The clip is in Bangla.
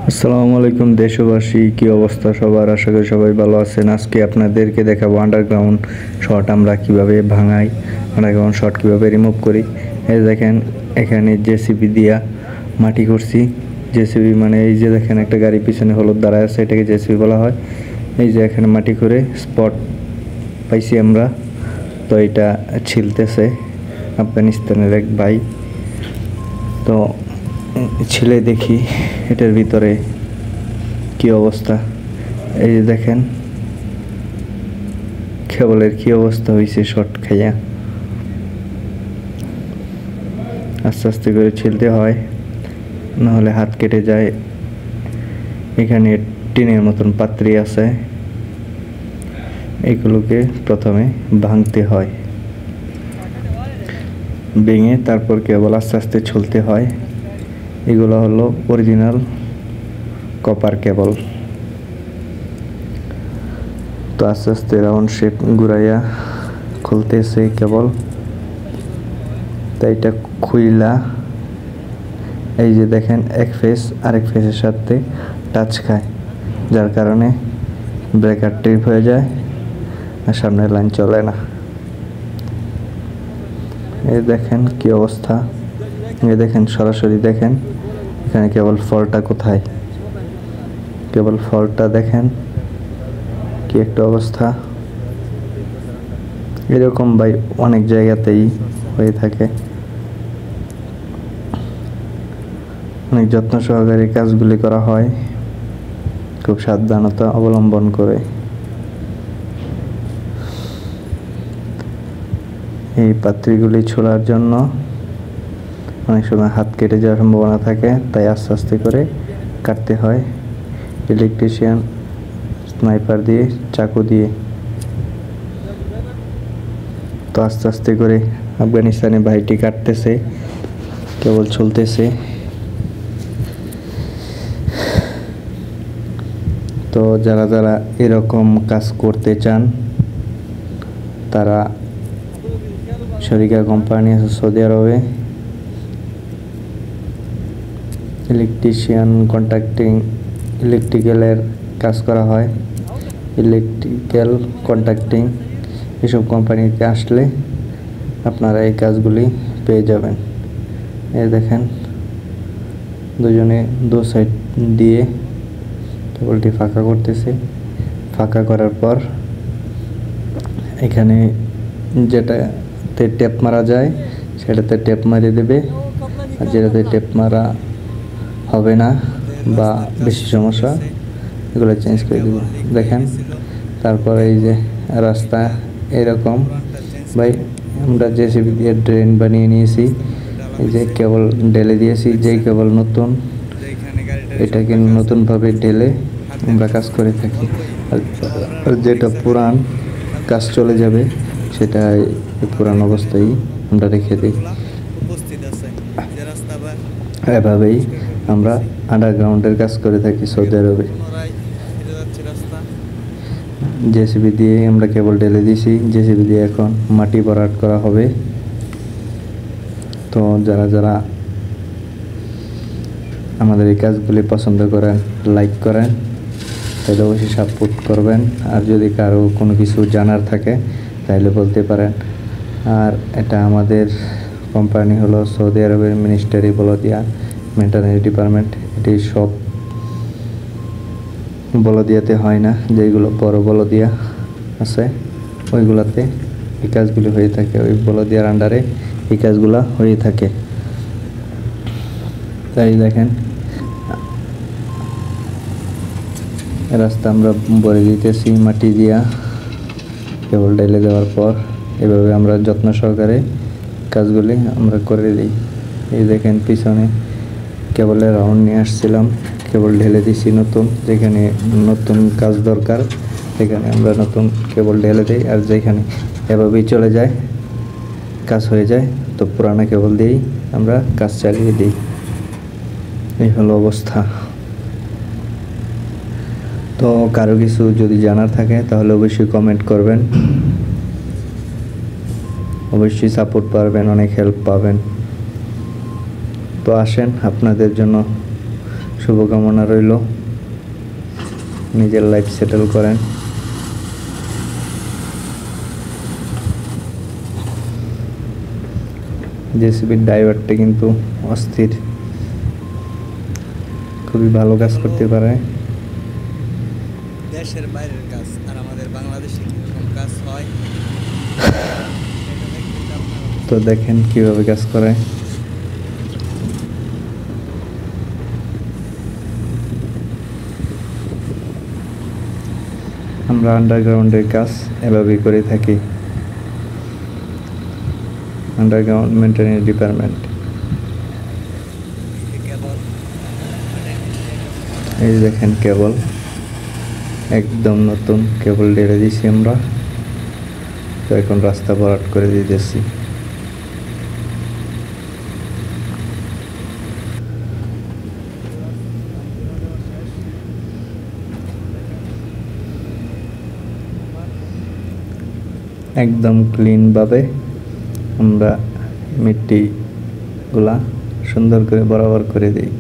আসসালামু আলাইকুম দেশবাসী, কি অবস্থা সবার? আশা করি সবাই ভালো আছেন। আজকে আপনাদেরকে দেখাবো আন্ডারগ্রাউন্ড শট আমরা কিভাবে ভাঙাই, আন্ডারগ্রাউন্ড শট কিভাবে রিমুভ করি। এই দেখেন এখানে জেসিবি দিয়া মাটি করছি। জেসিবি মানে এই যে দেখেন একটা গাড়ি পিছনে হলুদ দাঁড়ায় আছে, এটাকে জেসিবি বলা হয়। এই যে এখানে মাটি করে স্পট পাইছি আমরা। তো এটা ছিলতেছে আফগানিস্তানের এক ভাই। তো ছিলে দেখি এটার ভিতরে কি অবস্থা। এই যে দেখেন কেবলের কি অবস্থা হয়েছে শর্ট খাইয়া। আস্তে আস্তে করে ছিলতে হয়, নাহলে হাত কেটে যায়। এখানে টিনের মতন পাত্রি আছে, এগুলোকে প্রথমে ভাঙতে হয়, ভেঙে তারপর কেবল আস্তে আস্তে ছুলতে হয়। এগুলো হলো অরিজিনাল কপার কেবল। তো আস্তে আস্তে রাউন্ড শেপ ঘুরাইয়া খুলতেছে কেবল। তাই এটা খুইলা এই যে দেখেন এক ফেস আরেক ফেসের সাথে টাচ খায়, যার কারণে ব্রেকার ট্রিপ হয়ে যায় আর সামনের লাইন চলে না। এই দেখেন কি অবস্থা। এই দেখেন সরাসরি দেখেন এখানে কেবল ফলটা কোথায়, কেবল ফলটা দেখেন কি একটা অবস্থা। এরকম ভাই অনেক জায়গাতেই হয়ে থাকে। অনেক যত্ন সহকারে কাজগুলি করা হয়, খুব সাবধানতা অবলম্বন করে। এই পাত্রীগুলি ছোড়ার জন্য অনেক সময় হাত কেটে যাওয়ার সম্ভাবনা থাকে, তাই আস্তে আস্তে করে কাটতে হয়। ইলেকট্রিশিয়ান স্নাইপার দিয়ে, চাকু দিয়ে। তো আস্তে আস্তে করে আফগানিস্তানে ভাইটি কাটতেছে, কেবল চলতেছে। তো যারা যারা এরকম কাজ করতে চান তারা শরিকা কোম্পানি আছে সৌদি আরবে, ইলেকট্রিশিয়ান কন্ট্রাক্টিং, ইলেকট্রিক্যালের কাজ করা হয়। ইলেকট্রিক্যাল কন্ট্রাক্টিং এসব কোম্পানিতে আসলে আপনারা এই কাজগুলি পেয়ে যাবেন। এই দেখেন দুজনে দু সাইড দিয়ে কেবলটি ফাঁকা করতেছে। ফাঁকা করার পর এখানে যেটাতে টেপ মারা যায় সেটাতে টেপ মারিয়ে দেবে, আর যেটাতে টেপ মারা হবে না বা বেশি সমস্যা এগুলো চেঞ্জ করে দেবে। দেখেন তারপর এই যে রাস্তা এরকম ভাই আমরা জেসিবি দিয়ে ড্রেন বানিয়ে নিয়েছি। এই যে কেবল ঢেলে দিয়েছি, যেই কেবল নতুন এটাকে নতুনভাবে ঢেলে আমরা কাজ করে থাকি। আর যেটা পুরান কাজ চলে যাবে সেটা পুরান অবস্থায় আমরা রেখে দিই। এভাবেই আমরা আন্ডারগ্রাউন্ডের কাজ করে থাকি সৌদি আরবে। জেসিবি দিয়ে আমরা কেবল ঢেলে দিয়েছি, জেসিবি দিয়ে এখন মাটি ভরাট করা হবে। তো যারা যারা আমাদের এই কাজগুলি পছন্দ করেন, লাইক করেন, তাহলে অবশ্যই সাপোর্ট করবেন। আর যদি কারো কোনো কিছু জানার থাকে তাহলে বলতে পারেন। আর এটা আমাদের কোম্পানি হলো সৌদি আরবের মিনিস্ট্রি বলদিয়া মেইনটেন্যান্স ডিপার্টমেন্ট। এটি সব বলদিয়াতে হয় না, যেগুলো বড় বলদিয়া আছে ওইগুলোতে এই কাজগুলি হয়ে থাকে। ওই বলদিয়ার আন্ডারে এই কাজগুলো হয়ে থাকে। তাই দেখেন রাস্তা আমরা ভরে দিতেছি মাটি দিয়া, কেবল ঢেলে দেওয়ার পর এভাবে আমরা যত্ন সহকারে কাজগুলি আমরা করে দিই। এই দেখেন পিছনে কেবলের রাউন্ড নিয়ে আসছিলাম, কেবল ঢেলে দিছি নতুন, যেখানে নতুন কাজ দরকার সেখানে আমরা নতুন কেবল ঢেলে দিই। আর যেখানে এভাবেই চলে যায় কাজ হয়ে যায়, তো পুরানো কেবল দিয়েই আমরা কাজ চালিয়ে দিই। এই হলো অবস্থা। তো কারো কিছু যদি জানার থাকে তাহলে অবশ্যই কমেন্ট করবেন, অবশ্যই সাপোর্ট পাবেন, অনেক হেল্প পাবেন। তো আসেন আপনাদের জন্য শুভকামনা রইল, নিজের লাইফ সেটেল করেন। জেসিবির ড্রাইভারটা কিন্তু অস্থির, খুবই ভালো কাজ করতে পারে। দেশের বাইরের কাজ আর আমাদের বাংলাদেশে কিরকম কাজ হয় তো দেখেন কিভাবে কাজ করে। আমরা আন্ডারগ্রাউন্ডের কাজ এভাবেই করে থাকি, আন্ডারগ্রাউন্ড মেইনটেনেন্স ডিপার্টমেন্ট। এই দেখেন কেবল একদম নতুন কেবল ঢেলে দিয়েছি আমরা, তো এখন রাস্তা ভরাট করে দিতেছি। একদম ক্লিনভাবে আমরা মিট্টিগুলা সুন্দর করে বরাবর করে দিই।